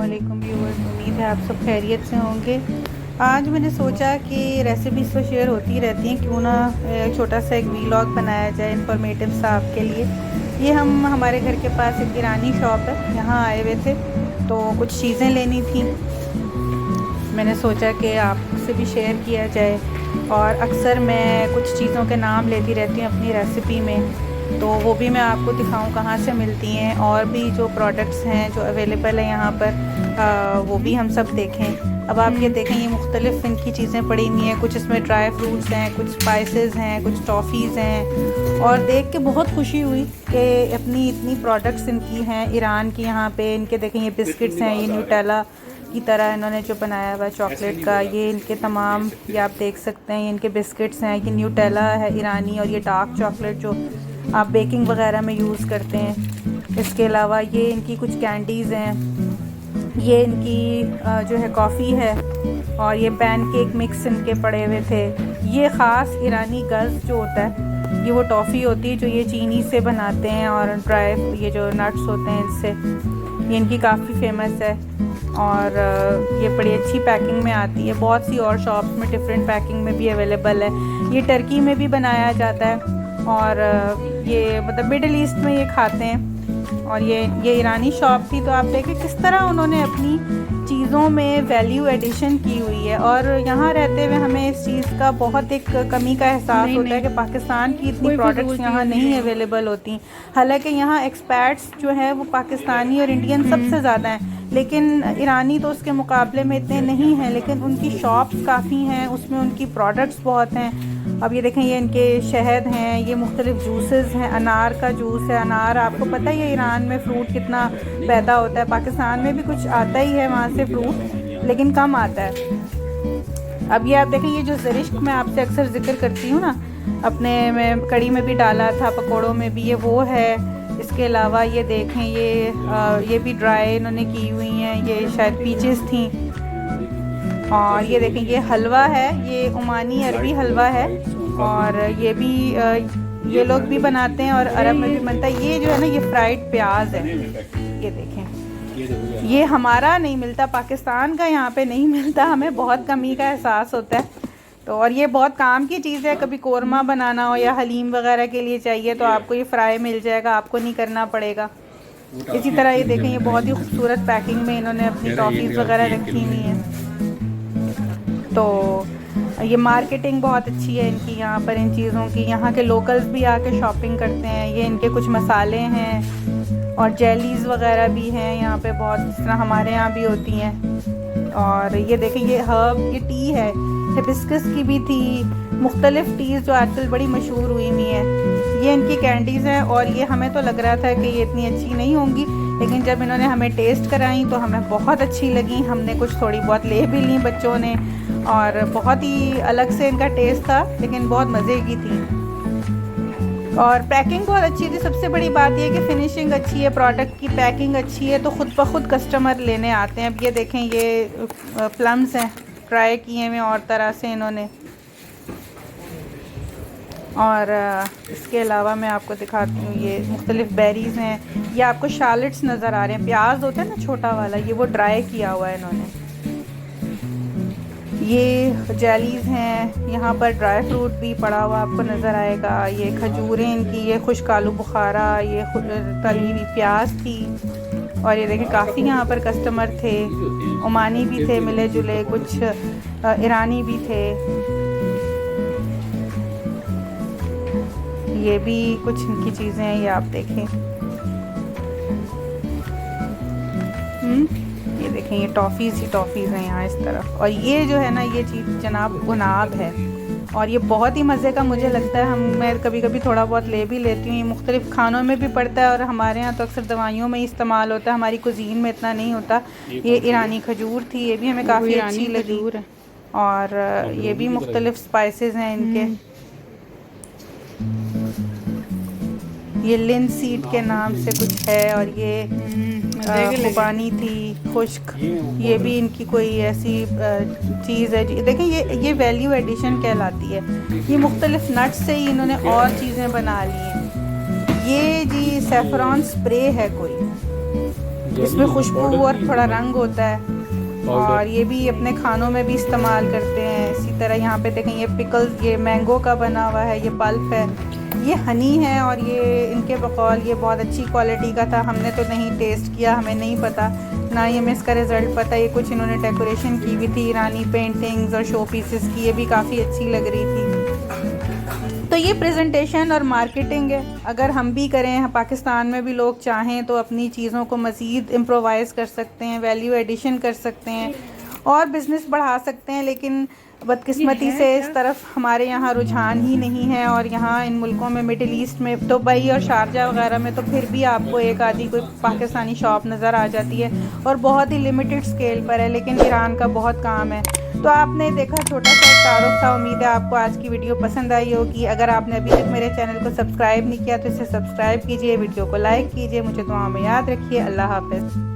अस्सलामुअलैकुम व्यूअर्स, उम्मीद है आप सब खैरियत से होंगे। आज मैंने सोचा कि रेसिपीज़ तो शेयर होती रहती हैं, क्यों ना छोटा सा एक वीलॉग बनाया जाए इन्फॉर्मेटिव सा आपके लिए। ये हम हमारे घर के पास एक ईरानी शॉप है, यहाँ आए हुए थे तो कुछ चीज़ें लेनी थी। मैंने सोचा कि आपसे भी शेयर किया जाए। और अक्सर मैं कुछ चीज़ों के नाम लेती रहती हूँ अपनी रेसिपी में, तो वो भी मैं आपको दिखाऊं कहाँ से मिलती हैं, और भी जो प्रोडक्ट्स हैं जो अवेलेबल है यहाँ पर वो भी हम सब देखें। अब आप ये देखें, ये मुख्तलिफ़ इनकी चीज़ें पड़ी हुई हैं, कुछ इसमें ड्राई फ्रूट्स हैं, कुछ स्पाइसेस हैं, कुछ टॉफ़ीज़ हैं। और देख के बहुत खुशी हुई कि अपनी इतनी प्रोडक्ट्स इनकी हैं ईरान की। यहाँ पे इनके देखें, ये बिस्किट्स हैं, ये न्यूटेला की तरह इन्होंने जो बनाया हुआ है चॉकलेट का, ये इनके तमाम, ये आप देख सकते हैं, ये इनके बिस्किट्स हैं, ये न्यूटेला है ईरानी, और ये डार्क चॉकलेट जो आप बेकिंग वगैरह में यूज़ करते हैं। इसके अलावा ये इनकी कुछ कैंडीज़ हैं, ये इनकी जो है कॉफ़ी है, और ये पैनकेक मिक्स इनके पड़े हुए थे। ये ख़ास ईरानी गज़ जो होता है, ये वो टॉफ़ी होती है जो ये चीनी से बनाते हैं, और ड्राई ये जो नट्स होते हैं इससे, ये इनकी काफ़ी फेमस है। और ये बड़ी अच्छी पैकिंग में आती है। बहुत सी और शॉप्स में डिफरेंट पैकिंग में भी अवेलेबल है। ये टर्की में भी बनाया जाता है, और ये मतलब मिडल ईस्ट में ये खाते हैं। और ये ईरानी शॉप थी, तो आप देखें किस तरह उन्होंने अपनी चीज़ों में वैल्यू एडिशन की हुई है। और यहाँ रहते हुए हमें इस चीज़ का बहुत एक कमी का एहसास होता है कि पाकिस्तान की इतनी प्रोडक्ट्स यहाँ नहीं अवेलेबल होती। हालांकि यहाँ एक्सपर्ट्स जो है वो पाकिस्तानी और इंडियन सबसे ज़्यादा हैं, लेकिन ईरानी तो उसके मुकाबले में इतने नहीं हैं, लेकिन उनकी शॉप्स काफ़ी हैं, उसमें उनकी प्रोडक्ट्स बहुत हैं। अब ये देखें, ये इनके शहद हैं, ये मुख्तलिफ जूसेस हैं, अनार का जूस है। अनार आपको पता है ये ईरान में फ़्रूट कितना पैदा होता है, पाकिस्तान में भी कुछ आता ही है वहाँ से फ्रूट, लेकिन कम आता है। अब ये आप देखें, ये जो ज़रिश्क मैं आपसे अक्सर ज़िक्र करती हूँ ना, अपने में कड़ी में भी डाला था, पकौड़ों में भी, ये वो है। इसके अलावा ये देखें, ये भी ड्राई इन्होंने की हुई हैं, ये शायद पीचेस थी। और ये देखें, ये हलवा है, ये ओमानी अरबी हलवा है, और ये भी ये लोग भी बनाते हैं और अरब में भी बनता है। ये जो है ना, ये फ्राइड प्याज है, ये देखें, ये हमारा नहीं मिलता, पाकिस्तान का यहाँ पे नहीं मिलता, हमें बहुत कमी का एहसास होता है। तो और ये बहुत काम की चीज़ है, कभी कोरमा बनाना हो या हलीम वगैरह के लिए चाहिए तो आपको ये फ्राई मिल जाएगा, आपको नहीं करना पड़ेगा। इसी तरह ये देखें, ये बहुत ही खूबसूरत पैकिंग में इन्होंने अपनी टॉफ़ीज़ वगैरह रखी हुई हैं। तो ये मार्केटिंग बहुत अच्छी है इनकी यहाँ पर इन चीज़ों की। यहाँ के लोकल्स भी आके शॉपिंग करते हैं। ये इनके कुछ मसाले हैं, और जेलीज़ वगैरह भी हैं यहाँ पे बहुत, जिस तरह हमारे यहाँ भी होती हैं। और ये देखें, ये हर्ब, ये टी है, हिबिस्कस की भी थी, मुख्तलिफ़ टीज़ जो आजकल बड़ी मशहूर हुई हैं। ये इनकी कैंडीज़ हैं, और ये हमें तो लग रहा था कि ये इतनी अच्छी नहीं होंगी, लेकिन जब इन्होंने हमें टेस्ट कराई तो हमें बहुत अच्छी लगी। हमने कुछ थोड़ी बहुत ले भी ली बच्चों ने, और बहुत ही अलग से इनका टेस्ट था, लेकिन बहुत मज़े की थी। और पैकिंग बहुत अच्छी थी। सबसे बड़ी बात यह कि फ़िनिशिंग अच्छी है, प्रोडक्ट की पैकिंग अच्छी है, तो ख़ुद ब खुद कस्टमर लेने आते हैं। अब ये देखें, ये प्लम्स हैं, ट्राई किए हुए और तरह से इन्होंने। और इसके अलावा मैं आपको दिखाती हूँ, ये मुख्तलिफ़ बेरीज़ हैं। ये आपको शालट्स नज़र आ रहे हैं, प्याज होता है ना छोटा वाला, ये वो ड्राई किया हुआ है इन्होंने। ये जेलीज़ हैं, यहाँ पर ड्राई फ्रूट भी पड़ा हुआ आपको नज़र आएगा। ये खजूरें इनकी, ये खुश्क आलू बुखारा, ये तली हुई प्याज थी। और ये देखें, काफ़ी यहाँ पर कस्टमर थे, ओमानी भी थे मिले जुले, कुछ ईरानी भी थे। ये भी कुछ इनकी चीज़ें हैं, ये आप देखें। ये देखें, ये टॉफ़ीज़ ही टॉफ़ीज़ हैं यहाँ इस तरफ। और ये जो है ना, ये चीज़ जनाब गुनाब है, और ये बहुत ही मज़े का मुझे लगता है। मैं कभी कभी थोड़ा बहुत ले भी लेती हूँ। ये मुख्तलिफ़ खानों में भी पड़ता है, और हमारे यहाँ तो अक्सर दवाइयों में इस्तेमाल होता है, हमारी कुज़ीन में इतना नहीं होता। ये ईरानी खजूर थी, ये भी हमें काफ़ी अच्छी लगी। और ये भी मुख्तलिफ़ स्पाइसेस हैं इनके। ये लिन सीड के नाम से कुछ है, और ये खुबानी थी खुश्क, ये भी इनकी कोई ऐसी चीज़ है। देखें, ये वैल्यू एडिशन कहलाती है। ये मुख्तलिफ नट्स से ही इन्होंने और चीज़ें बना ली हैं। ये जी सैफरॉन स्प्रे है कोई, इसमें खुशबू और थोड़ा रंग होता है और ये भी अपने खानों में भी इस्तेमाल करते हैं। इसी तरह यहाँ पे देखें ये पिकल्स, ये मैंगो का बना हुआ है, ये पल्प है, ये हनी है और ये इनके बकौल ये बहुत अच्छी क्वालिटी का था। हमने तो नहीं टेस्ट किया, हमें नहीं पता, ना ही हमें इसका रिज़ल्ट पता। ये कुछ इन्होंने डेकोरेशन की भी थी, ईरानी पेंटिंग्स और शो पीसेस की, ये भी काफ़ी अच्छी लग रही थी। तो ये प्रेजेंटेशन और मार्केटिंग है। अगर हम भी करें, पाकिस्तान में भी लोग चाहें तो अपनी चीज़ों को मज़ीद इम्प्रोवाइज़ कर सकते हैं, वैल्यू एडिशन कर सकते हैं और बिज़नेस बढ़ा सकते हैं। लेकिन बदकिस्मती से इस तरफ हमारे यहाँ रुझान ही नहीं है। और यहाँ इन मुल्कों में, मिडिल ईस्ट में, दुबई और शारजा वगैरह में तो फिर भी आपको एक आधी कोई पाकिस्तानी शॉप नज़र आ जाती है और बहुत ही लिमिटेड स्केल पर है। लेकिन ईरान का बहुत काम है। तो आपने देखा, छोटा सा एक तारुफ था। उम्मीद है आपको आज की वीडियो पसंद आई होगी। अगर आपने अभी तक मेरे चैनल को सब्सक्राइब नहीं किया तो इसे सब्सक्राइब कीजिए, वीडियो को लाइक कीजिए, मुझे दुआ में याद रखिए। अल्लाह हाफ़िज़।